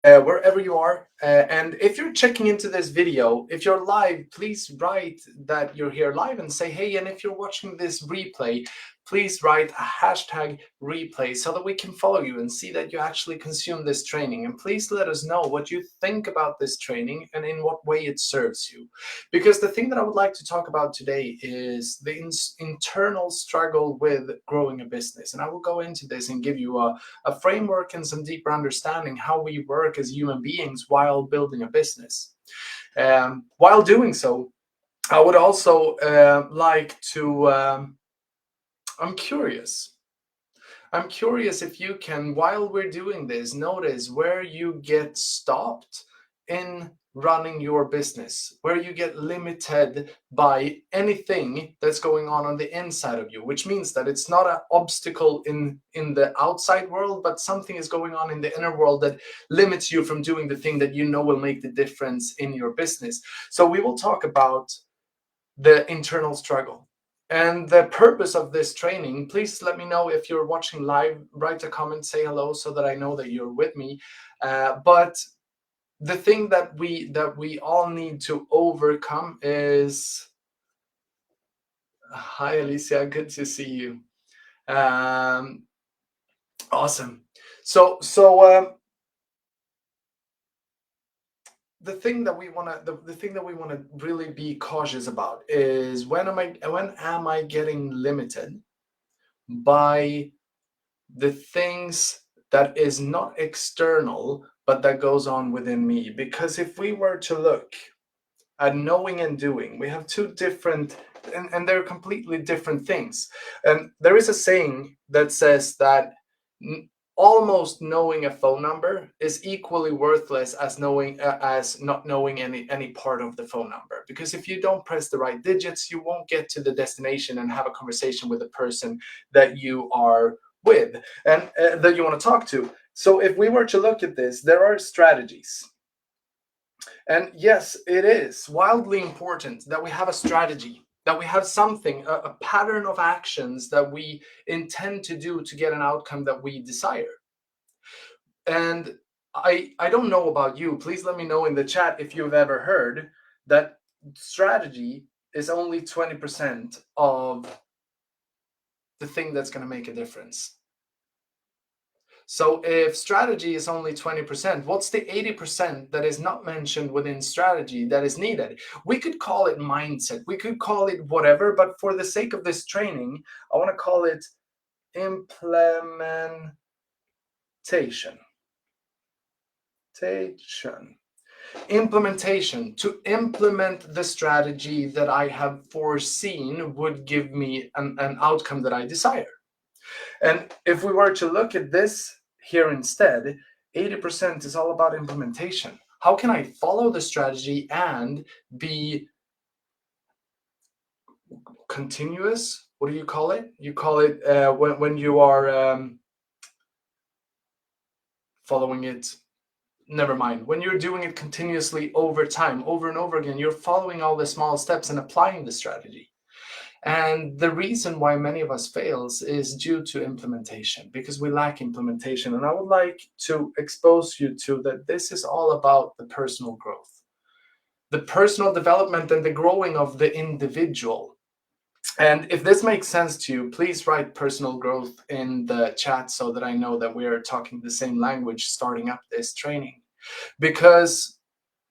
wherever you are. And if you're checking into this video, if you're live, please write that you're here live and say hey. And if you're watching this replay, please write a hashtag replay so that we can follow you and see that you actually consume this training. And please let us know what you think about this training and in what way it serves you. Because the thing that I would like to talk about today is the internal struggle with growing a business. And I will go into this and give you a framework and some deeper understanding how we work as human beings while building a business. While doing so, I would also like to, I'm curious. I'm curious if you can, while we're doing this, notice where you get stopped in running your business, where you get limited by anything that's going on the inside of you, which means that it's not an obstacle in the outside world, but something is going on in the inner world that limits you from doing the thing that you know will make the difference in your business. So we will talk about the internal struggle. And the purpose of this training, please let me know if you're watching live, write a comment, say hello so that I know that you're with me. But the thing that we all need to overcome is, hi Alicia, good to see you. Awesome. So the thing that we want to the thing that we want to really be cautious about is when am I getting limited by the things that is not external but that goes on within me. Because if we were to look at knowing and doing, we have two different, and they're completely different things. And there is a saying that says that almost knowing a phone number is equally worthless as knowing as not knowing any part of the phone number. Because if you don't press the right digits, you won't get to the destination and have a conversation with the person that you are with and that you want to talk to. So if we were to look at this, there are strategies. And yes, it is wildly important that we have a strategy, that we have something, a pattern of actions that we intend to do to get an outcome that we desire. And I don't know about you. Please let me know in the chat if you've ever heard that strategy is only 20% of the thing that's going to make a difference. So if strategy is only 20%, what's the 80% that is not mentioned within strategy that is needed? We could call it mindset. We could call it whatever, but for the sake of this training, I want to call it implementation. Implementation. To implement the strategy that I have foreseen would give me an outcome that I desire. And if we were to look at this here instead, 80% is all about implementation. How can I follow the strategy and be continuous? What do you call it? You call it when you are following it. Never mind. When you're doing it continuously over time, over and over again, you're following all the small steps and applying the strategy. And the reason why many of us fails is due to implementation, because we lack implementation. And I would like to expose you to that this is all about the personal growth, the personal development and the growing of the individual. And if this makes sense to you, please write personal growth in the chat so that I know that we are talking the same language starting up this training. Because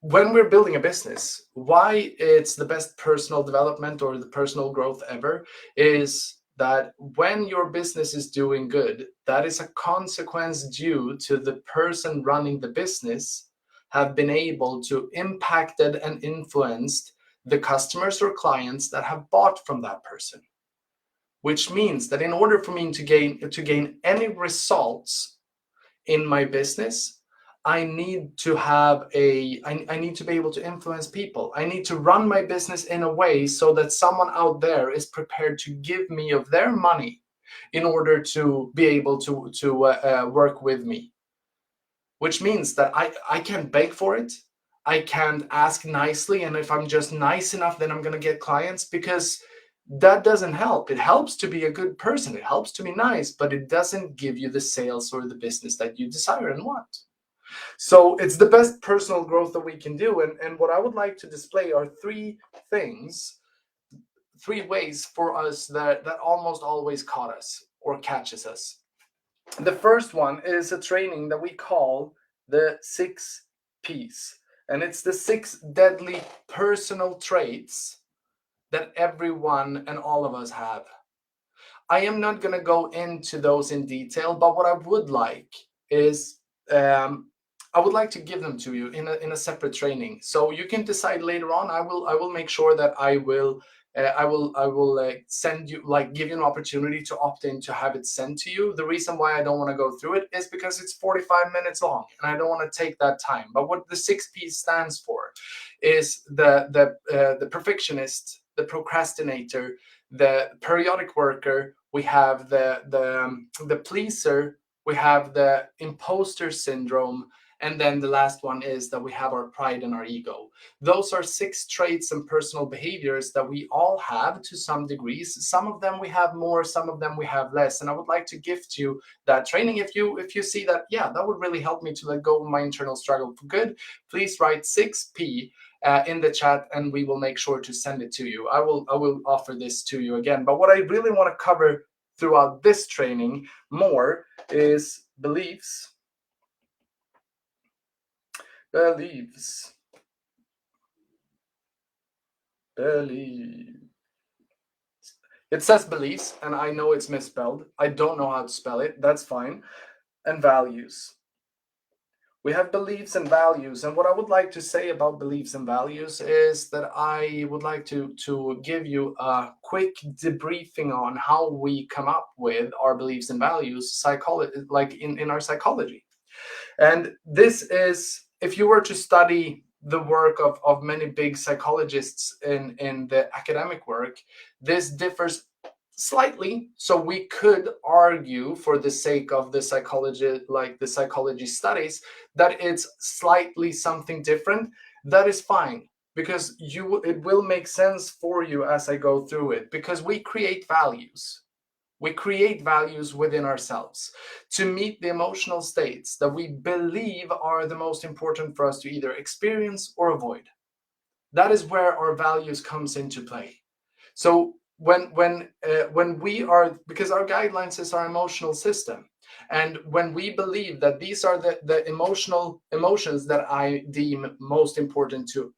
when we're building a business, why it's the best personal development or the personal growth ever is that when your business is doing good, that is a consequence due to the person running the business have been able to impacted and influenced the customers or clients that have bought from that person. Which means that in order for me to gain any results in my business, I need to I need to be able to influence people. I need to run my business in a way so that someone out there is prepared to give me of their money in order to be able to work with me. Which means that I can't beg for it. I can't ask nicely. And if I'm just nice enough, then I'm going to get clients, because that doesn't help. It helps to be a good person. It helps to be nice, but it doesn't give you the sales or the business that you desire and want. So it's the best personal growth that we can do. And what I would like to display are three things, three ways for us that almost always caught us or catches us. The first one is a training that we call the 6 Ps. And it's the 6 deadly personal traits that everyone and all of us have. I am not going to go into those in detail, but what I would like is I would like to give them to you in a separate training, so you can decide later on. I will make sure that I will send you, like, give you an opportunity to opt in to have it sent to you. The reason why I don't want to go through it is because it's 45 minutes long and I don't want to take that time. But what the 6 P stands for is the perfectionist, the procrastinator, the periodic worker. We have the pleaser. We have the imposter syndrome. And then the last one is that we have our pride and our ego. Those are 6 traits and personal behaviors that we all have to some degrees. Some of them we have more, some of them we have less. And I would like to gift you that training. If you see that, yeah, that would really help me to let go of my internal struggle for good, please write 6P in the chat and we will make sure to send it to you. I will offer this to you again. But what I really want to cover throughout this training more is beliefs. Beliefs. It says beliefs, and I know it's misspelled. I don't know how to spell it. That's fine. And values. We have beliefs and values. And what I would like to say about beliefs and values is that I would like to give you a quick debriefing on how we come up with our beliefs and values, like in our psychology. And this is, if you were to study the work of many big psychologists in the academic work, this differs slightly. So we could argue, for the sake of the psychology, like the psychology studies, that it's slightly something different. That is fine, because it will make sense for you as I go through it, because we create values. We create values within ourselves to meet the emotional states that we believe are the most important for us to either experience or avoid. That is where our values comes into play. So when we are, because our guidelines is our emotional system, and when we believe that these are the emotions that I deem most important to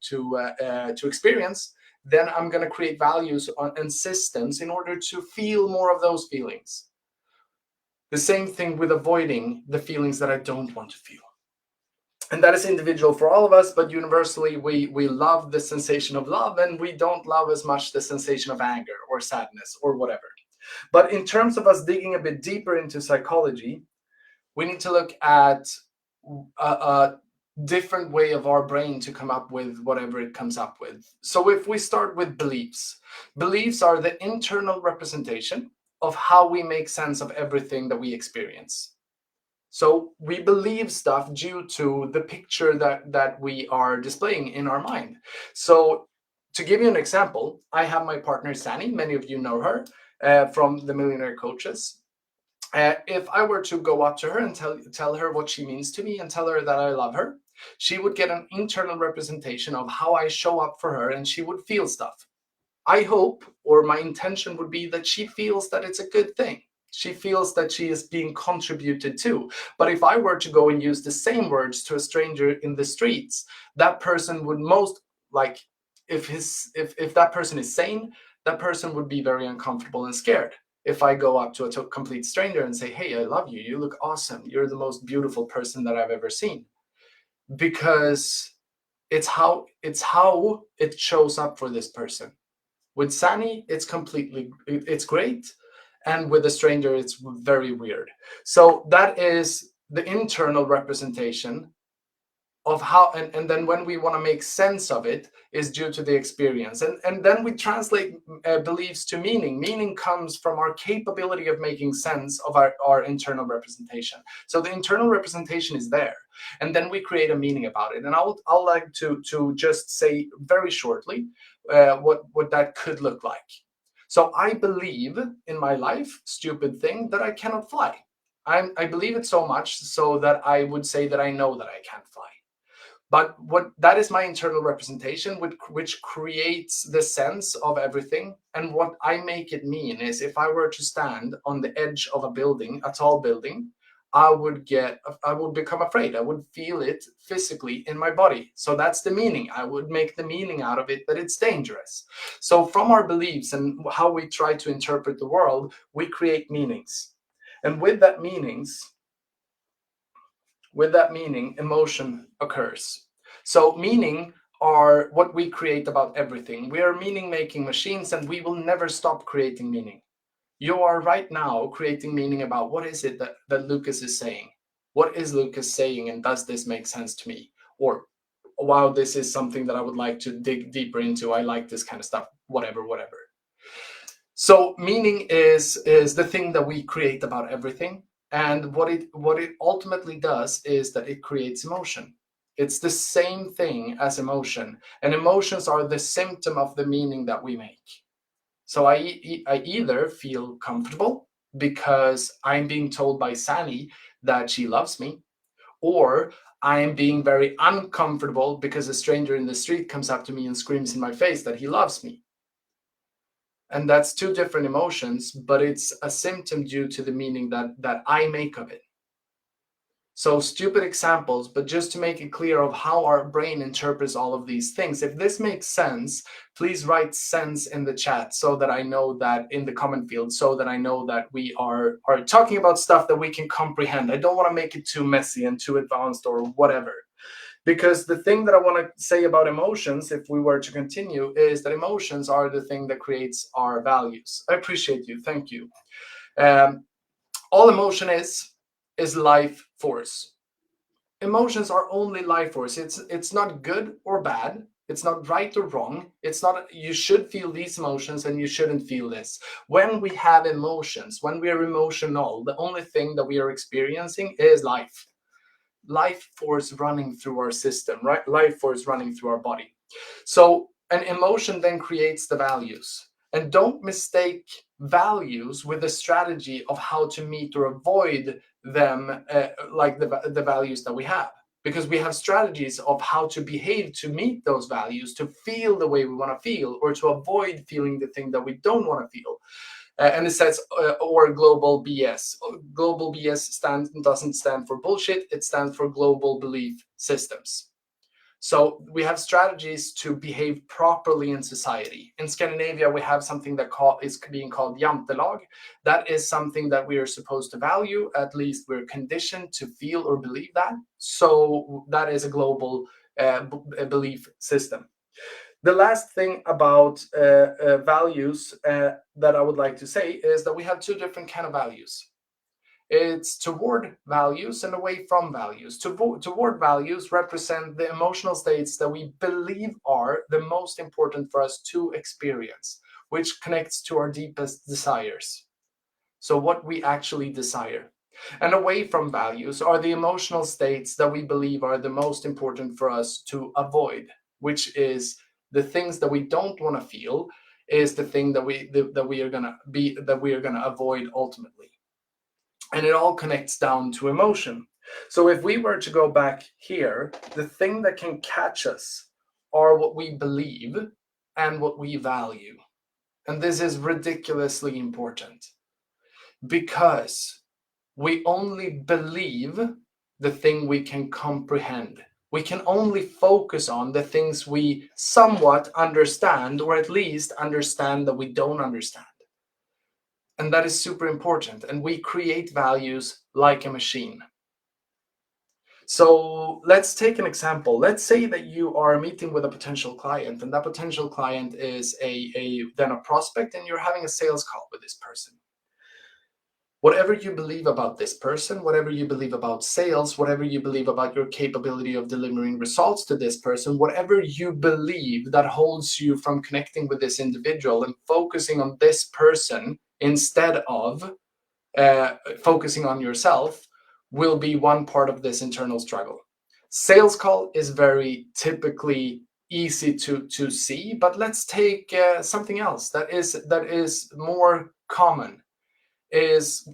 experience, then I'm going to create values and systems in order to feel more of those feelings. The same thing with avoiding the feelings that I don't want to feel. And that is individual for all of us, but universally we love the sensation of love, and we don't love as much the sensation of anger or sadness or whatever. But in terms of us digging a bit deeper into psychology, we need to look at a different way of our brain to come up with whatever it comes up with. So if we start with beliefs, beliefs are the internal representation of how we make sense of everything that we experience. So we believe stuff due to the picture that we are displaying in our mind. So to give you an example, I have my partner Sani. Many of you know her from the Millionaire Coaches. If I were to go up to her and tell her what she means to me and tell her that I love her, she would get an internal representation of how I show up for her, and she would feel stuff. I hope, or my intention would be, that she feels that it's a good thing. She feels that she is being contributed to. But if I were to go and use the same words to a stranger in the streets, that person would most, like, if that person is sane, that person would be very uncomfortable and scared. If I go up to a complete stranger and say, "Hey, I love you. You look awesome. You're the most beautiful person that I've ever seen," because it's how it shows up for this person. With Sani, it's great. And with a stranger, it's very weird. So that is the internal representation of how, and then when we want to make sense of it, is due to the experience. And then we translate beliefs to meaning. Meaning comes from our capability of making sense of our internal representation. So the internal representation is there, and then we create a meaning about it. And I'll like to just say very shortly what that could look like. So I believe in my life, stupid thing, that I cannot fly. I believe it so much so that I would say that I know that I can't fly. But what that is my internal representation, which creates the sense of everything. And what I make it mean is, if I were to stand on the edge of a building, a tall building, I would become afraid. I would feel it physically in my body. So that's the meaning. I would make the meaning out of it that it's dangerous. So from our beliefs and how we try to interpret the world, we create meanings. And with that meaning, emotion occurs. So meaning are what we create about everything. We are meaning making machines, and we will never stop creating meaning. You are right now creating meaning about what is it that Lucas is saying. What is Lucas saying, and does this make sense to me? Or, wow, this is something that I would like to dig deeper into. I like this kind of stuff, whatever. So meaning is the thing that we create about everything. And what it ultimately does is that it creates emotion. It's the same thing as emotion, and emotions are the symptom of the meaning that we make. So I either feel comfortable because I'm being told by Sani that she loves me, or I am being very uncomfortable because a stranger in the street comes up to me and screams in my face that he loves me. And that's two different emotions, but it's a symptom due to the meaning that I make of it. So stupid examples, but just to make it clear of how our brain interprets all of these things. If this makes sense, please write sense in the chat so that I know that, in the comment field, so that I know that we are talking about stuff that we can comprehend. I don't want to make it too messy and too advanced or whatever. Because the thing that I want to say about emotions, if we were to continue, is that emotions are the thing that creates our values. I appreciate you. Thank you. All emotion is life force. Emotions are only life force. It's not good or bad. It's not right or wrong. It's not you should feel these emotions and you shouldn't feel this. When we have emotions, when we are emotional, the only thing that we are experiencing is life force running through our system, right? Life force running through our body. So an emotion then creates the values. And don't mistake values with a strategy of how to meet or avoid them, like the values that we have. Because we have strategies of how to behave to meet those values, to feel the way we want to feel, or to avoid feeling the thing that we don't want to feel. And it says, or global BS. Global BS doesn't stand for bullshit. It stands for global belief systems. So we have strategies to behave properly in society. In Scandinavia, we have something that is being called jantelag. That is something that we are supposed to value. At least we're conditioned to feel or believe that. So that is a global belief system. The last thing about values that I would like to say is that we have two different kind of values. It's toward values and away from values. Toward values represent the emotional states that we believe are the most important for us to experience, which connects to our deepest desires. So what we actually desire. And away from values are the emotional states that we believe are the most important for us to avoid, which is the things that we don't want to feel, is the thing that we are gonna avoid ultimately. And it all connects down to emotion. So if we were to go back here, the thing that can catch us are what we believe and what we value. And this is ridiculously important because we only believe the thing we can comprehend. We can only focus on the things we somewhat understand, or at least understand that we don't understand. And that is super important. And we create values like a machine. So let's take an example. Let's say that you are meeting with a potential client, and that potential client is then a prospect, and you're having a sales call with this person. Whatever you believe about this person, whatever you believe about sales, whatever you believe about your capability of delivering results to this person, whatever you believe that holds you from connecting with this individual and focusing on this person instead of focusing on yourself, will be one part of this internal struggle. Sales call is very typically easy to see, but let's take something else that is more common. Is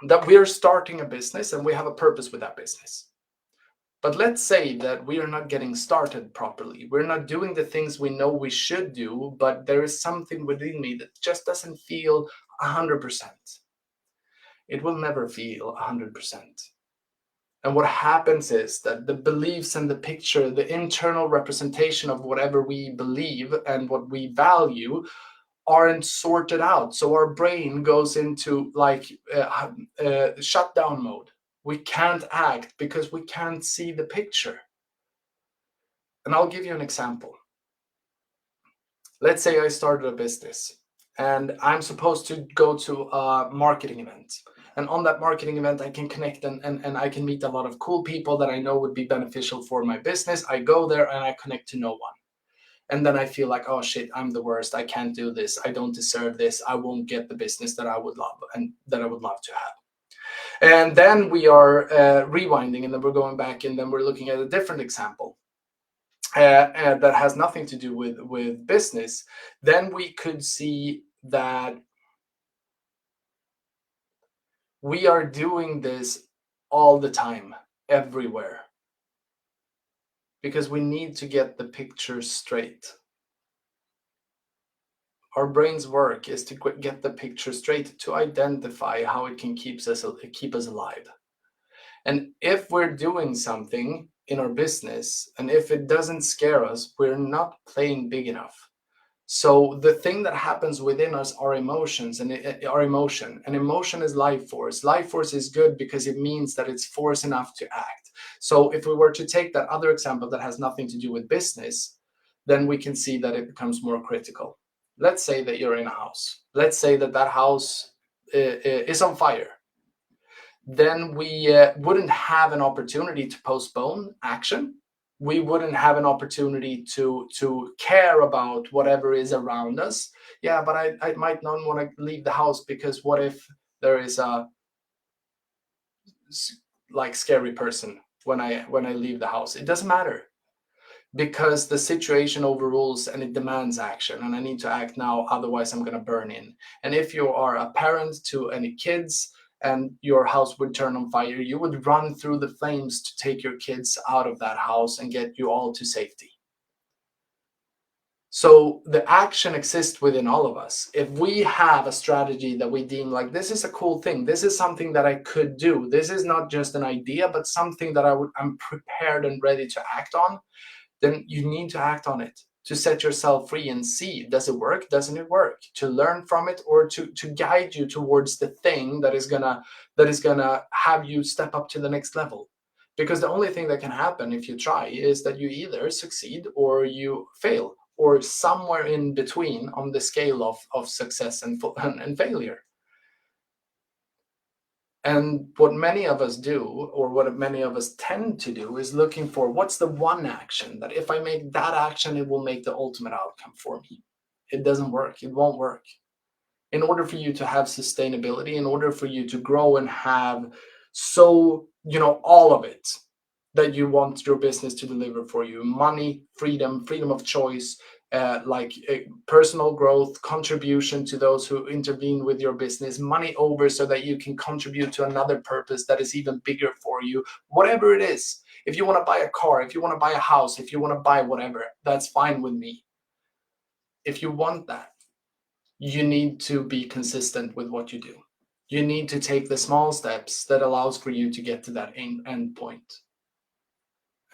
that we are starting a business and we have a purpose with that business. But let's say that we are not getting started properly. We're not doing the things we know we should do, but there is something within me that just doesn't feel 100%. It will never feel 100%. And what happens is that the beliefs and the picture, the internal representation of whatever we believe and what we value aren't sorted out. So our brain goes into like shutdown mode. We can't act because we can't see the picture. And I'll give you an example. Let's say I started a business and I'm supposed to go to a marketing event. And on that marketing event, I can connect and I can meet a lot of cool people that I know would be beneficial for my business. I go there and I connect to no one. And then I feel like, oh shit, I'm the worst. I can't do this. I don't deserve this. I won't get the business that I would love and that I would love to have. And then we are rewinding, and then we're going back, and then we're looking at a different example that has nothing to do with business. Then we could see that we are doing this all the time, everywhere, because we need to get the picture straight. Our brain's work is to get the picture straight, to identify how it can keep us alive. And if we're doing something in our business and if it doesn't scare us, we're not playing big enough. So the thing that happens within us are emotions, and our emotion. And emotion is life force. Life force is good because it means that it's force enough to act. So if we were to take that other example that has nothing to do with business, then we can see that it becomes more critical. Let's say that you're in a house. Let's say that that house is on fire. Then we wouldn't have an opportunity to postpone action. We wouldn't have an opportunity to care about whatever is around us. Yeah, but I might not want to leave the house because what if there is a like scary person when I leave the house? It doesn't matter, because the situation overrules and it demands action, and I need to act now, otherwise I'm going to burn in. And if you are a parent to any kids and your house would turn on fire, you would run through the flames to take your kids out of that house and get you all to safety. So the action exists within all of us. If we have a strategy that we deem like, this is a cool thing, this is something that I could do, this is not just an idea, but something that I'm prepared and ready to act on, then you need to act on it to set yourself free and see, does it work? Doesn't it work? To learn from it, or to guide you towards the thing that is gonna have you step up to the next level. Because the only thing that can happen if you try is that you either succeed or you fail, or somewhere in between on the scale of success and failure. And what many of us do, or what many of us tend to do, is looking for what's the one action that if I make that action, it will make the ultimate outcome for me. It doesn't work. It won't work. In order for you to have sustainability, in order for you to grow and have all of it that you want your business to deliver for you, money, freedom of choice, personal growth, contribution to those who intervene with your business, money over so that you can contribute to another purpose that is even bigger for you, whatever it is. If you want to buy a car, if you want to buy a house, if you want to buy whatever, that's fine with me. If you want that, you need to be consistent with what you do. You need to take the small steps that allows for you to get to that end point.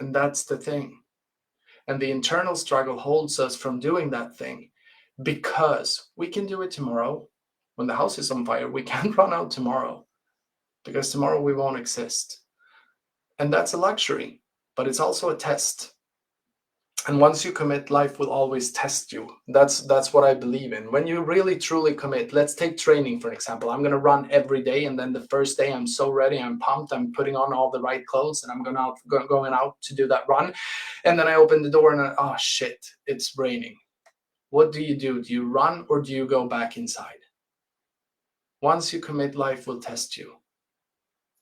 And that's the thing. And the internal struggle holds us from doing that thing, because we can do it tomorrow. When the house is on fire, we can't run out tomorrow, because tomorrow we won't exist. And that's a luxury, but it's also a test. And once you commit, life will always test you. That's what I believe in. When you really truly commit, let's take training for example. I'm going to run every day, and then the first day I'm so ready, I'm pumped, I'm putting on all the right clothes, and I'm going out to do that run. And then I open the door and oh shit, it's raining. What do? Do you run, or do you go back inside? Once you commit, life will test you.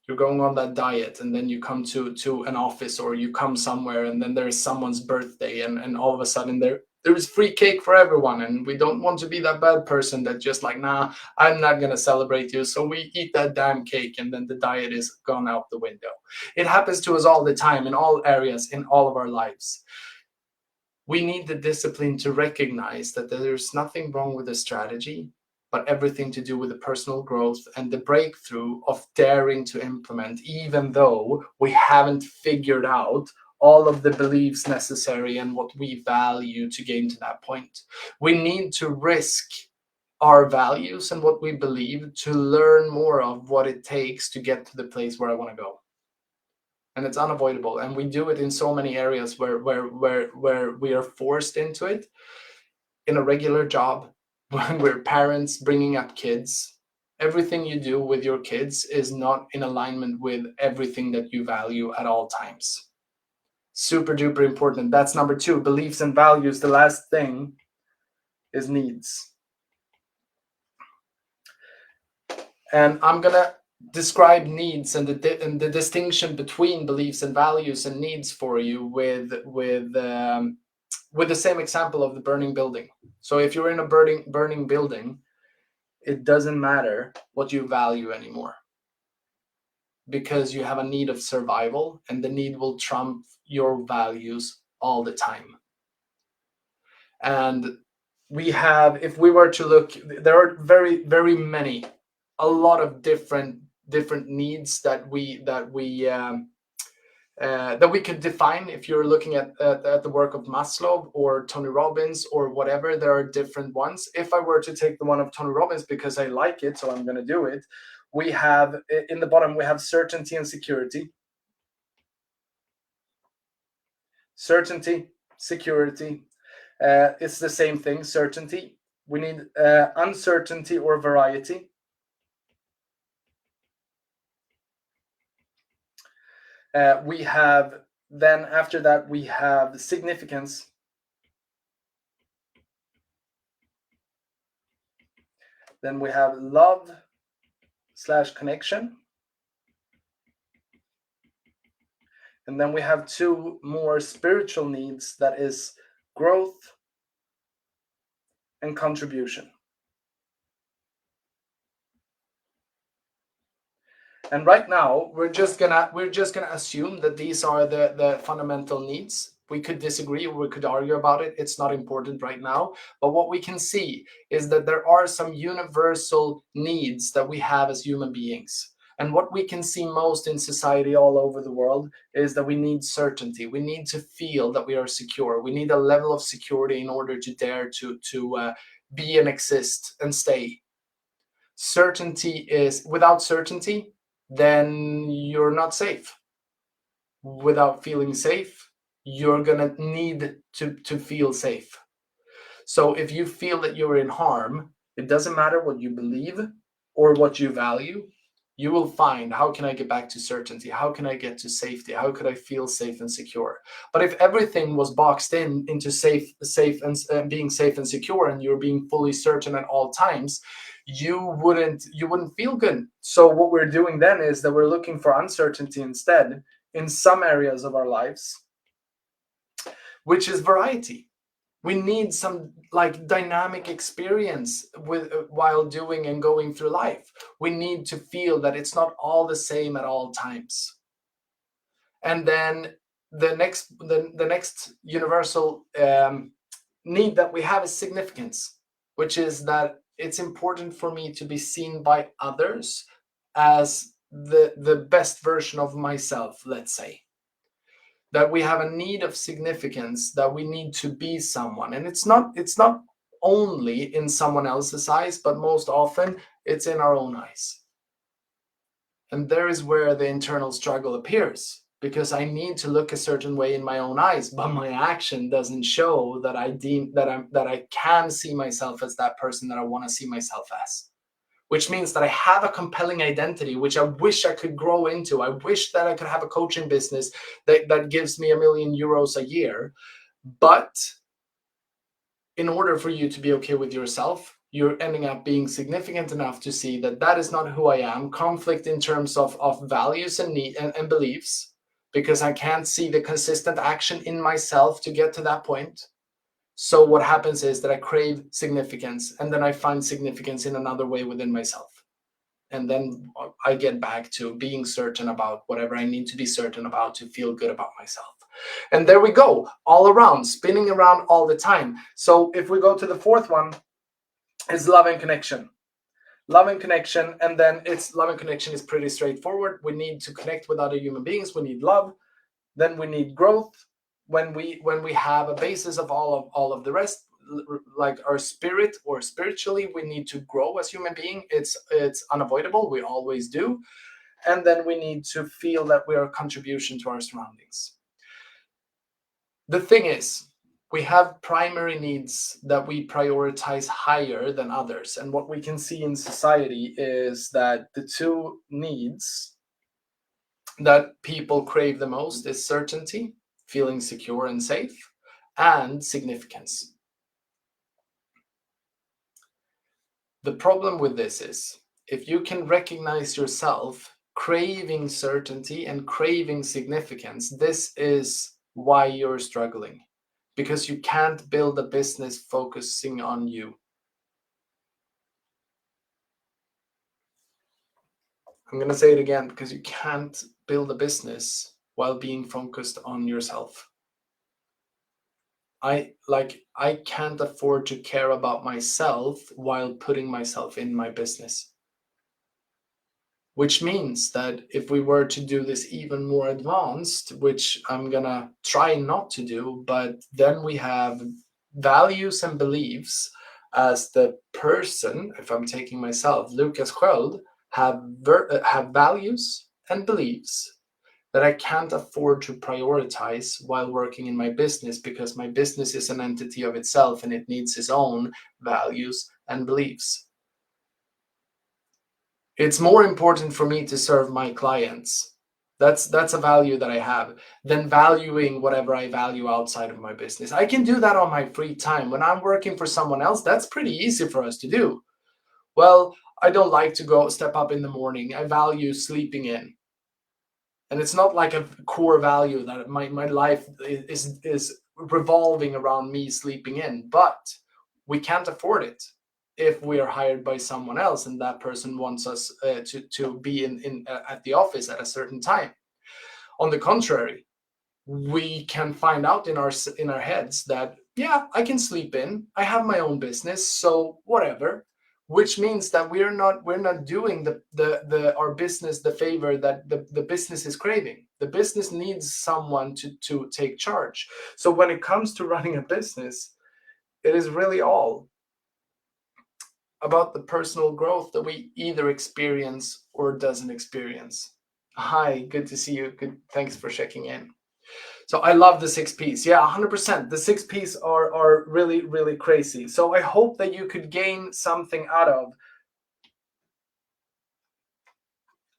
You're going on that diet, and then you come to an office, or you come somewhere, and then there's someone's birthday, and all of a sudden there is free cake for everyone, and we don't want to be that bad person that just like, nah, I'm not gonna celebrate you, so we eat that damn cake, and then the diet is gone out the window. It happens to us all the time in all areas in all of our lives. We need the discipline to recognize that there's nothing wrong with the strategy, but everything to do with the personal growth and the breakthrough of daring to implement, even though we haven't figured out all of the beliefs necessary and what we value to gain to that point. We need to risk our values and what we believe to learn more of what it takes to get to the place where I want to go. And it's unavoidable, and we do it in so many areas where we are forced into it. In a regular job, when we're parents bringing up kids, everything you do with your kids is not in alignment with everything that you value at all times. Super duper important. That's number 2, beliefs and values. The last thing is needs. And I'm gonna describe needs and the distinction between beliefs and values and needs for you with the same example of the burning building. So if you're in a burning building, it doesn't matter what you value anymore, because you have a need of survival, and the need will trump your values all the time. And we have, if we were to look, there are very, very many, a lot of different needs that we could define. If you're looking at the work of Maslow or Tony Robbins or whatever, there are different ones. If I were to take the one of Tony Robbins, because I like it, so I'm going to do it, we have in the bottom, we have certainty and security. Certainty, security, it's the same thing. Certainty, we need uncertainty or variety. We have, then after that, we have significance. Then we have love/connection. And then we have 2 more spiritual needs, that is growth and contribution. And right now, we're just gonna assume that these are the fundamental needs. We could disagree, we could argue about it. It's not important right now. But what we can see is that there are some universal needs that we have as human beings. And what we can see most in society all over the world is that we need certainty. We need to feel that we are secure. We need a level of security in order to dare to be and exist and stay. Certainty is, without certainty, then you're not safe. Without feeling safe, you're gonna need to feel safe. So if you feel that you're in harm, it doesn't matter what you believe or what you value, you will find, how can I get back to certainty? How can I get to safety? How could I feel safe and secure? But if everything was boxed into safe and being safe and secure, and you're being fully certain at all times, you wouldn't feel good. So what we're doing then is that we're looking for uncertainty instead in some areas of our lives, which is variety. We need some like dynamic experience with while doing and going through life. We need to feel that it's not all the same at all times. And then the next universal need that we have is significance, which is that it's important for me to be seen by others as the best version of myself, let's say. That we have a need of significance, that we need to be someone. And it's not only in someone else's eyes, but most often it's in our own eyes. And there is where the internal struggle appears, because I need to look a certain way in my own eyes, but my action doesn't show that I can see myself as that person that I want to see myself as. Which means that I have a compelling identity, which I wish I could grow into. I wish that I could have a coaching business that gives me €1 million a year. But in order for you to be okay with yourself, you're ending up being significant enough to see that that is not who I am. Conflict in terms of values and need and beliefs, because I can't see the consistent action in myself to get to that point. So what happens is that I crave significance, and then I find significance in another way within myself. And then I get back to being certain about whatever I need to be certain about to feel good about myself. And there we go, all around, spinning around all the time. So if we go to the fourth one, is love and connection. Love and connection, and then it's love and connection is pretty straightforward. We need to connect with other human beings. We need love. Then we need growth. When we have a basis of all of the rest, like our spirit or spiritually, we need to grow as human being. It's unavoidable. We always do. And then we need to feel that we are a contribution to our surroundings. The thing is, we have primary needs that we prioritize higher than others. And what we can see in society is that the two needs that people crave the most is certainty, feeling secure and safe, and significance. The problem with this is, if you can recognize yourself craving certainty and craving significance, this is why you're struggling. Because you can't build a business focusing on you. I'm going to say it again, because you can't build a business while being focused on yourself. I can't afford to care about myself while putting myself in my business. Which means that if we were to do this even more advanced, which I'm gonna try not to do, but then we have values and beliefs as the person, if I'm taking myself, Lucas Sköld, have values and beliefs that I can't afford to prioritize while working in my business, because my business is an entity of itself and it needs its own values and beliefs. It's more important for me to serve my clients. That's a value that I have, than valuing whatever I value outside of my business. I can do that on my free time. When I'm working for someone else, that's pretty easy for us to do. Well, I don't like to go step up in the morning. I value sleeping in. And it's not like a core value that my life is revolving around me sleeping in, but we can't afford it if we are hired by someone else and that person wants us to be at the office at a certain time. On the contrary, we can find out in our heads that, yeah, I can sleep in, I have my own business, so whatever. Which means that we're not doing our business the favor that the business is craving. The business needs someone to take charge. So when it comes to running a business, it is really all about the personal growth that we either experience or doesn't experience. Hi, good to see you. Good, thanks for checking in. So I love the 6 Ps. Yeah, 100%. The 6 Ps are really, really crazy. So I hope that you could gain something out of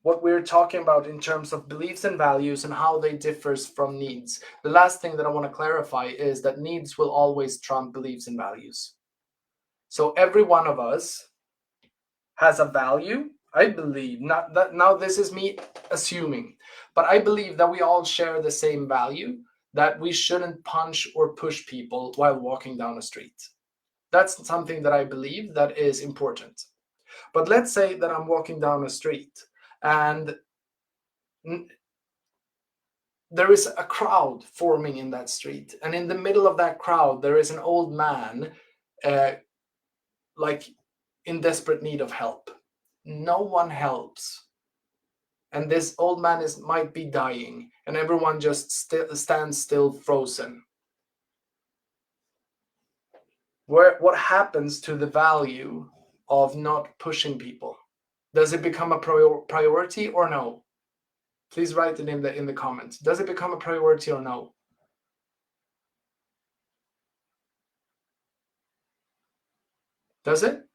what we're talking about in terms of beliefs and values and how they differs from needs. The last thing that I want to clarify is that needs will always trump beliefs and values. So every one of us has a value, I believe. Not that now, this is me assuming, but I believe that we all share the same value, that we shouldn't punch or push people while walking down a street. That's something that I believe that is important. But let's say that I'm walking down a street and there is a crowd forming in that street, and in the middle of that crowd there is an old man like in desperate need of help. No one helps, and this old man might be dying, and everyone just stands still, frozen. What happens to the value of not pushing people? Does it become a priority or no? Please write it in the comments. Does it become a priority or no? Does it?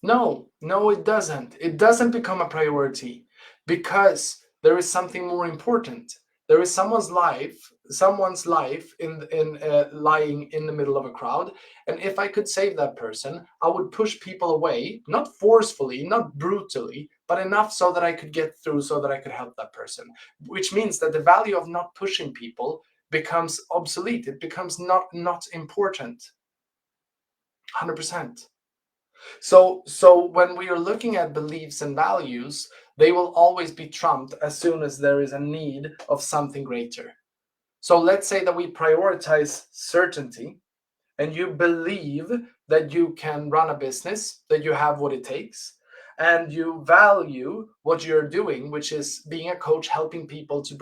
No, it doesn't. It doesn't become a priority, because there is something more important. There is someone's life in lying in the middle of a crowd, and if I could save that person, I would push people away, not forcefully, not brutally, but enough so that I could get through, so that I could help that person. Which means that the value of not pushing people becomes obsolete. It becomes not important. 100%. So when we are looking at beliefs and values, they will always be trumped as soon as there is a need of something greater. So let's say that we prioritize certainty, and you believe that you can run a business, that you have what it takes, and you value what you're doing, which is being a coach, helping people to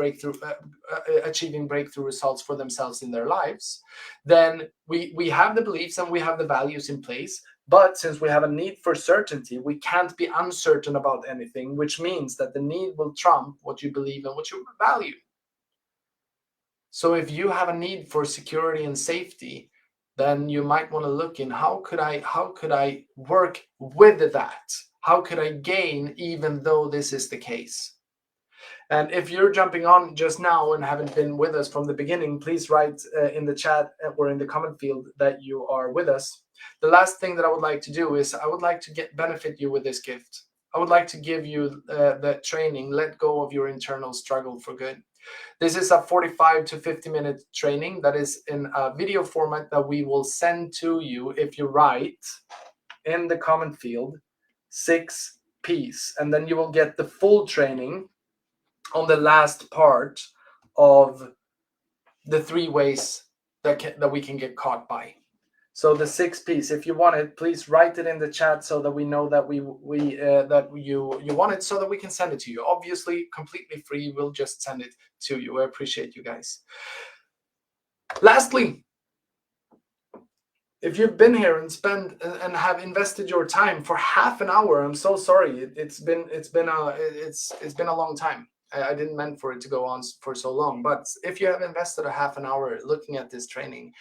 achieving breakthrough results for themselves in their lives, then we have the beliefs and we have the values in place. But since we have a need for certainty, we can't be uncertain about anything, which means that the need will trump what you believe and what you value. So if you have a need for security and safety, then you might want to look in how could I work with that? How could I gain even though this is the case? And if you're jumping on just now and haven't been with us from the beginning, please write in the chat or in the comment field that you are with us. The last thing that I would like to do is I would like to benefit you with this gift. I would like to give you the training, Let Go of Your Internal Struggle for Good. This is a 45 to 50-minute training that is in a video format that we will send to you if you write in the comment field 6Ps, and then you will get the full training on the last part of the 3 ways that we can get caught by. So the 6Ps, if you want it, please write it in the chat so that we know that that you want it, so that we can send it to you. Obviously, completely free. We'll just send it to you. I appreciate you guys. Lastly, if you've been here and have invested your time for half an hour, I'm so sorry. It's been a long time. I didn't mean for it to go on for so long. But if you have invested a half an hour looking at this training,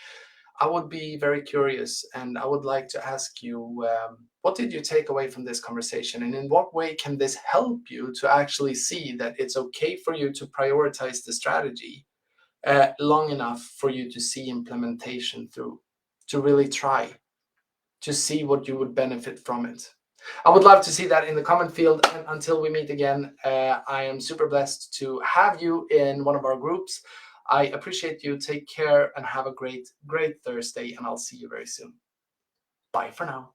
I would be very curious, and I would like to ask you, what did you take away from this conversation, and in what way can this help you to actually see that it's okay for you to prioritize the strategy long enough for you to see implementation through, to really try to see what you would benefit from it? I would love to see that in the comment field. And until we meet again, I am super blessed to have you in one of our groups. I appreciate you. Take care and have a great Thursday, and I'll see you very soon. Bye for now.